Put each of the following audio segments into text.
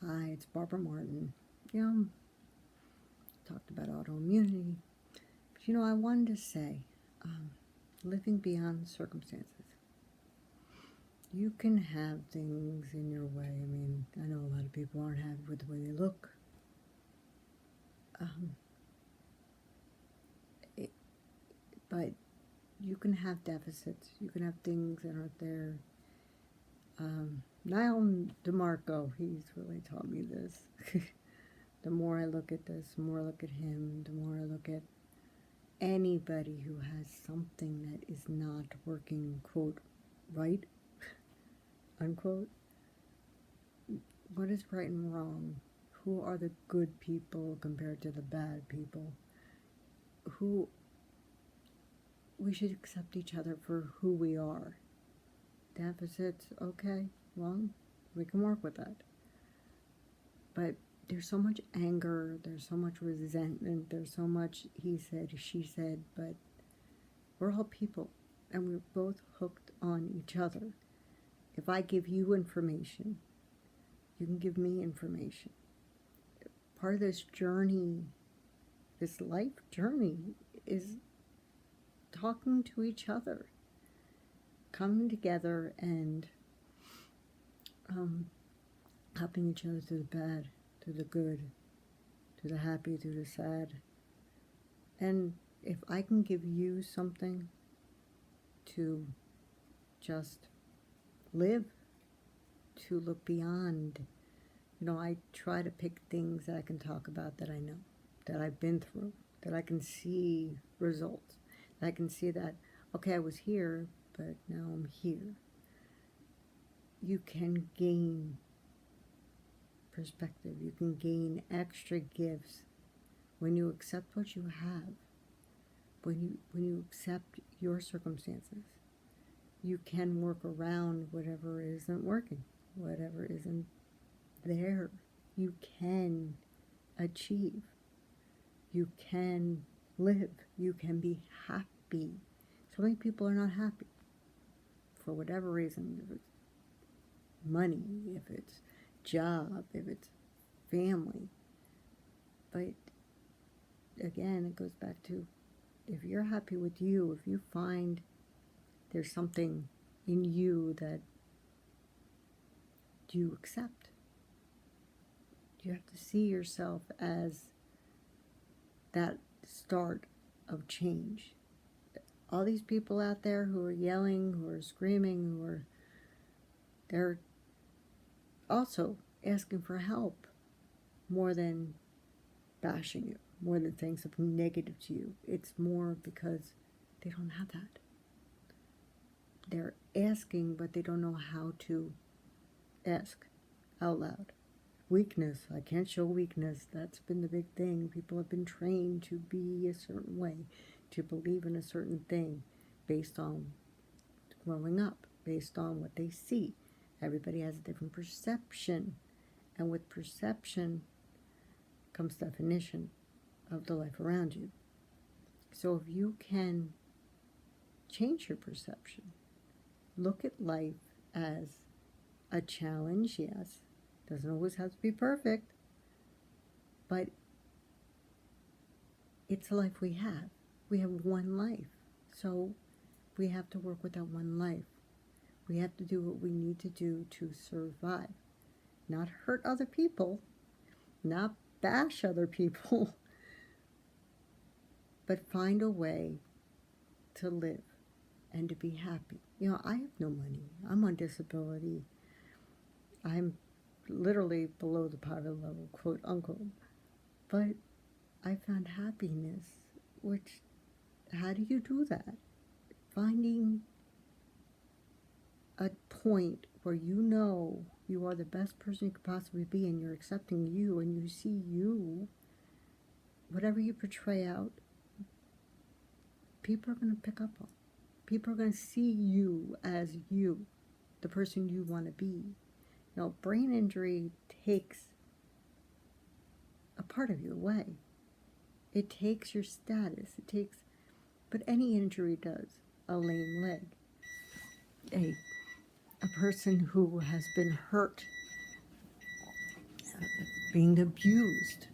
Hi, it's Barbara Martin. Yeah, talked about autoimmunity. But I wanted to say, um, living beyond circumstances. You can have things in your way. I mean, I know a lot of people aren't happy with the way they look. Um, it, but you can have deficits. You can have things that aren't there. Niall DeMarco, he's really taught me this. The more I look at this, the more I look at him, the more I look at anybody who has something that is not working, quote, right, unquote. What is right and wrong? Who are the good people compared to the bad people? Who we should accept each other for who we are. Deficits, okay, well, we can work with that. But there's so much anger, there's so much resentment, there's so much he said, she said, but we're all people and we're both hooked on each other. If I give you information, you can give me information. Part of this journey, this life journey, is talking to each other, coming together and helping each other through the bad, through the good, through the happy, through the sad. And if I can give you something to just live, to look beyond, I try to pick things that I can talk about that I know, that I've been through, that I can see results, that I can see that, okay, I was here, but now I'm here. You can gain perspective. You can gain extra gifts when you accept what you have. When you accept your circumstances, you can work around whatever isn't working, whatever isn't there. You can achieve. You can live. You can be happy. So many people are not happy for whatever reason. If it's money, if it's job, if it's family. But again, it goes back to, if you're happy with you, if you find there's something in you that you accept, you have to see yourself as that start of change. All these people out there who are yelling, who are screaming, they're also asking for help more than bashing you, more than saying something negative to you. It's more because they don't have that. They're asking, but they don't know how to ask out loud. Weakness. I can't show weakness. That's been the big thing. People have been trained to be a certain way, to believe in a certain thing based on growing up, based on what they see. Everybody has a different perception. And with perception comes definition of the life around you. So if you can change your perception, look at life as a challenge, yes. Doesn't always have to be perfect, but it's the life we have. We have one life, so we have to work with that one life. We have to do what we need to do to survive. Not hurt other people, not bash other people, but find a way to live and to be happy. I have no money. I'm on disability. I'm literally below the poverty level, quote unquote. But I found happiness, which, how do you do that? Finding a point where you are the best person you could possibly be, and you're accepting you, and you see you, whatever you portray out, people are going to pick up on. People are going to see you as you, the person you want to be. Brain injury takes a part of you away. It takes your status. But any injury does. A lame leg. A person who has been hurt being abused.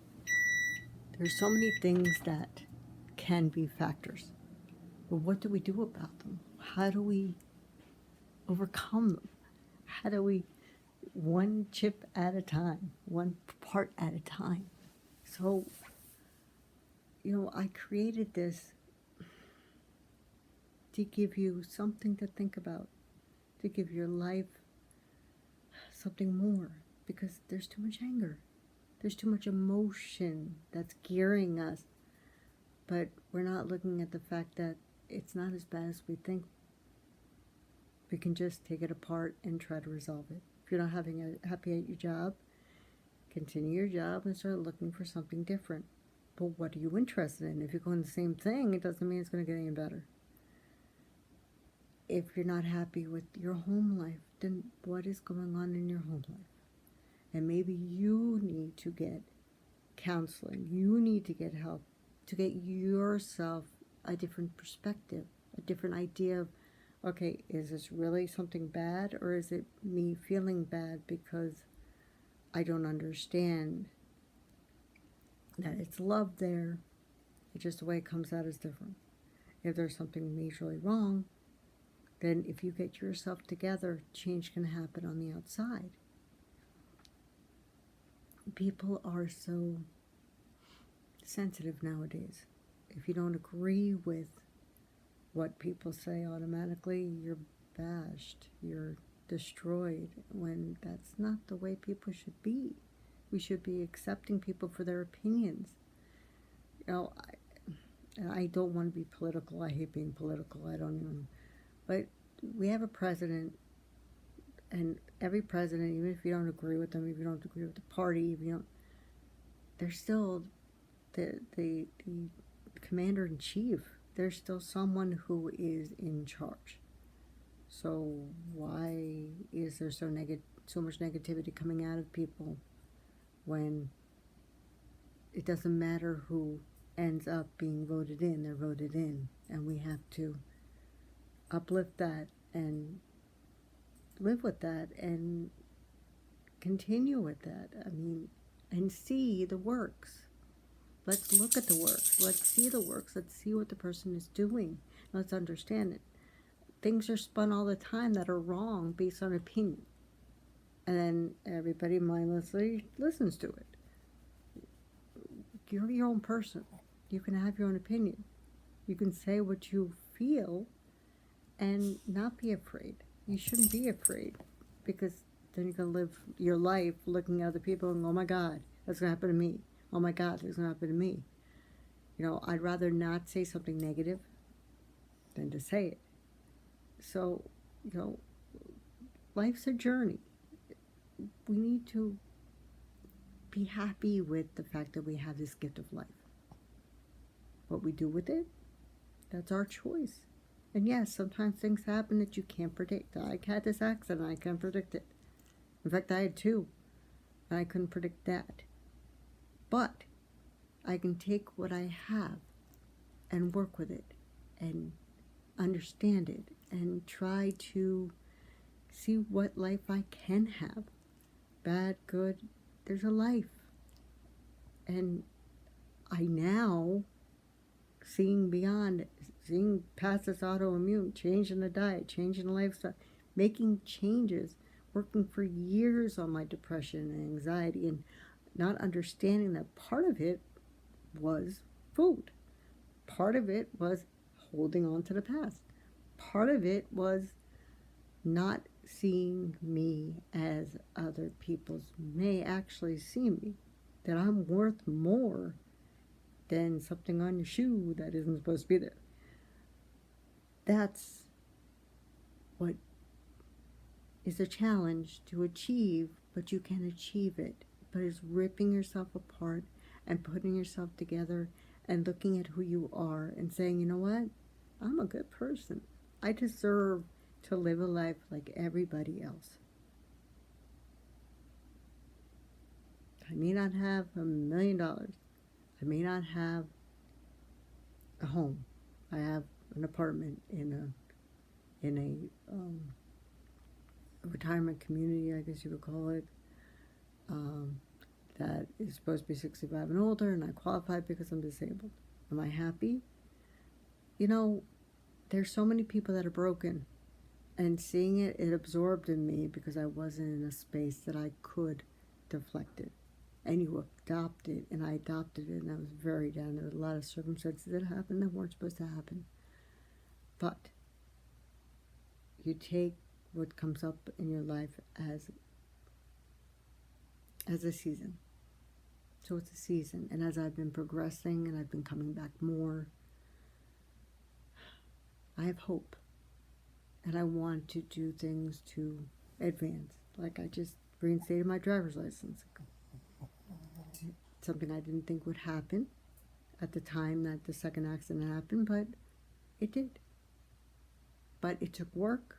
There's so many things that can be factors. But what do we do about them? How do we overcome them? How do we, one chip at a time, one part at a time? So, I created this to give you something to think about, to give your life something more, because there's too much anger. There's too much emotion that's gearing us, but we're not looking at the fact that it's not as bad as we think. We can just take it apart and try to resolve it. If you're not happy at your job, continue your job and start looking for something different. But what are you interested in? If you're going the same thing, it doesn't mean it's going to get any better. If you're not happy with your home life, then what is going on in your home life? And maybe you need to get counseling. You need to get help to get yourself a different perspective, a different idea of, okay, is this really something bad, or is it me feeling bad because I don't understand that it's love there? It's just the way it comes out is different. If there's something majorly wrong, then if you get yourself together, change can happen on the outside. People are so sensitive nowadays. If you don't agree with what people say, automatically you're bashed, you're destroyed, when that's not the way people should be. We should be accepting people for their opinions. I don't want to be political. I hate being political. I don't even. But we have a president, and every president, even if you don't agree with them, if you don't agree with the party, if you don't, they're still the commander-in-chief. There's still someone who is in charge. So why is there so much negativity coming out of people when it doesn't matter who ends up being voted in? They're voted in, and we have to uplift that and live with that and continue with that. And see the works. Let's look at the works. Let's see the works. Let's see what the person is doing. Let's understand it. Things are spun all the time that are wrong based on opinion. And then everybody mindlessly listens to it. You're your own person. You can have your own opinion. You can say what you feel and not be afraid. You shouldn't be afraid, because then you're going to live your life looking at other people and, oh my God, that's going to happen to me. Oh my God, that's going to happen to me. I'd rather not say something negative than to say it. So, life's a journey. We need to be happy with the fact that we have this gift of life. What we do with it, that's our choice. And yes, sometimes things happen that you can't predict. I had this accident, I can't predict it. In fact, I had two, and I couldn't predict that. But I can take what I have and work with it and understand it and try to see what life I can have. Bad, good, there's a life. And I now, seeing past this autoimmune, changing the diet, changing the lifestyle, making changes, working for years on my depression and anxiety, and not understanding that part of it was food. Part of it was holding on to the past. Part of it was not seeing me as other people may actually see me. That I'm worth more than something on your shoe that isn't supposed to be there. That's what is a challenge to achieve, but you can achieve it. But it's ripping yourself apart and putting yourself together and looking at who you are and saying, you know what? I'm a good person. I deserve to live a life like everybody else. I may not have $1 million. I may not have a home. I have an apartment in a retirement community, I guess you would call it. is supposed to be 65 and older, and I qualified because I'm disabled. Am I happy? You know, there's so many people that are broken, and seeing it, it absorbed in me because I wasn't in a space that I could deflect it. And you adopt it, and I adopted it, and I was very down. There were a lot of circumstances that happened that weren't supposed to happen. But you take what comes up in your life as a season. So it's a season. And as I've been progressing and I've been coming back more, I have hope. And I want to do things to advance. Like I just reinstated my driver's license. Something I didn't think would happen at the time that the second accident happened, but it did. But it took work.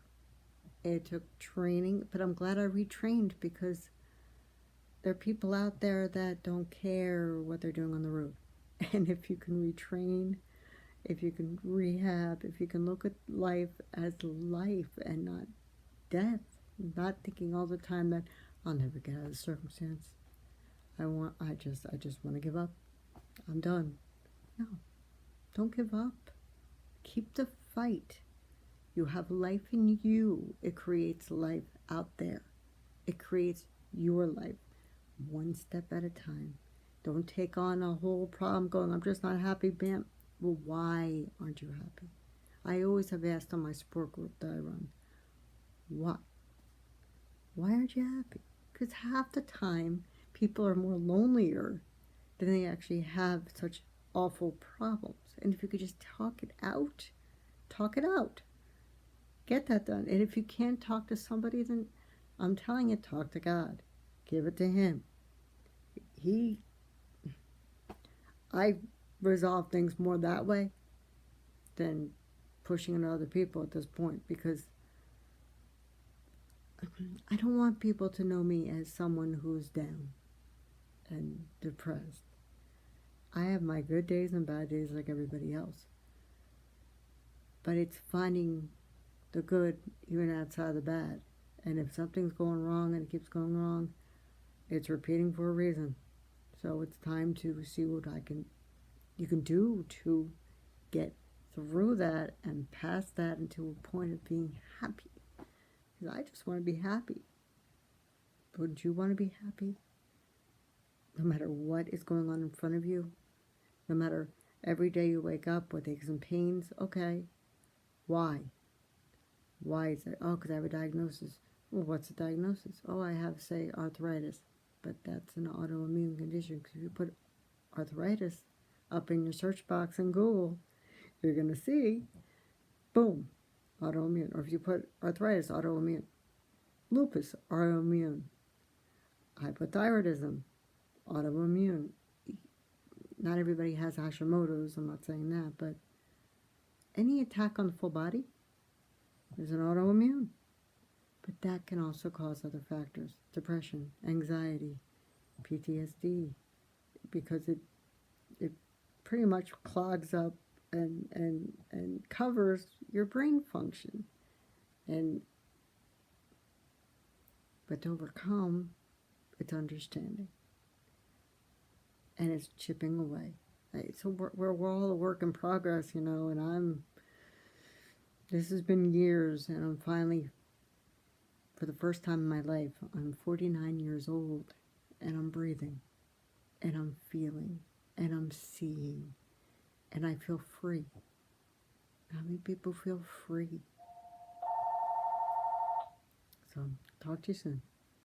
It took training. But I'm glad I retrained because there are people out there that don't care what they're doing on the road. And if you can retrain, if you can rehab, if you can look at life as life and not death, not thinking all the time that I'll never get out of the circumstance. I just want to give up. I'm done. No, don't give up. Keep the fight. You have life in you. It creates life out there. It creates your life. One step at a time. Don't take on a whole problem going, I'm just not happy, bam. Well, why aren't you happy? I always have asked on my support group that I run, why? Why aren't you happy? Because half the time, people are more lonelier than they actually have such awful problems. And if you could just talk it out. Get that done. And if you can't talk to somebody, then I'm telling you, talk to God. Give it to Him. I resolve things more that way than pushing it on other people at this point, because I don't want people to know me as someone who's down and depressed. I have my good days and bad days like everybody else. But it's finding the good even outside of the bad. And if something's going wrong and it keeps going wrong, it's repeating for a reason. So it's time to see what you can do to get through that and past that into a point of being happy. Because I just want to be happy. Wouldn't you want to be happy? No matter what is going on in front of you, no matter every day you wake up with aches and pains, okay, why? Why is it? Oh, because I have a diagnosis. Well, what's the diagnosis? Oh, I have, say, arthritis. But that's an autoimmune condition. Because if you put arthritis up in your search box in Google, you're going to see, boom, autoimmune. Or if you put arthritis, autoimmune. Lupus, autoimmune. Hypothyroidism, autoimmune. Not everybody has Hashimoto's, I'm not saying that, but any attack on the full body is an autoimmune. But that can also cause other factors, depression, anxiety, PTSD, because it pretty much clogs up and covers your brain function. But to overcome, it's understanding. And it's chipping away. So we're all a work in progress, and this has been years, and I'm finally, for the first time in my life, I'm 49 years old, and I'm breathing, and I'm feeling, and I'm seeing, and I feel free. How many people feel free? So, talk to you soon.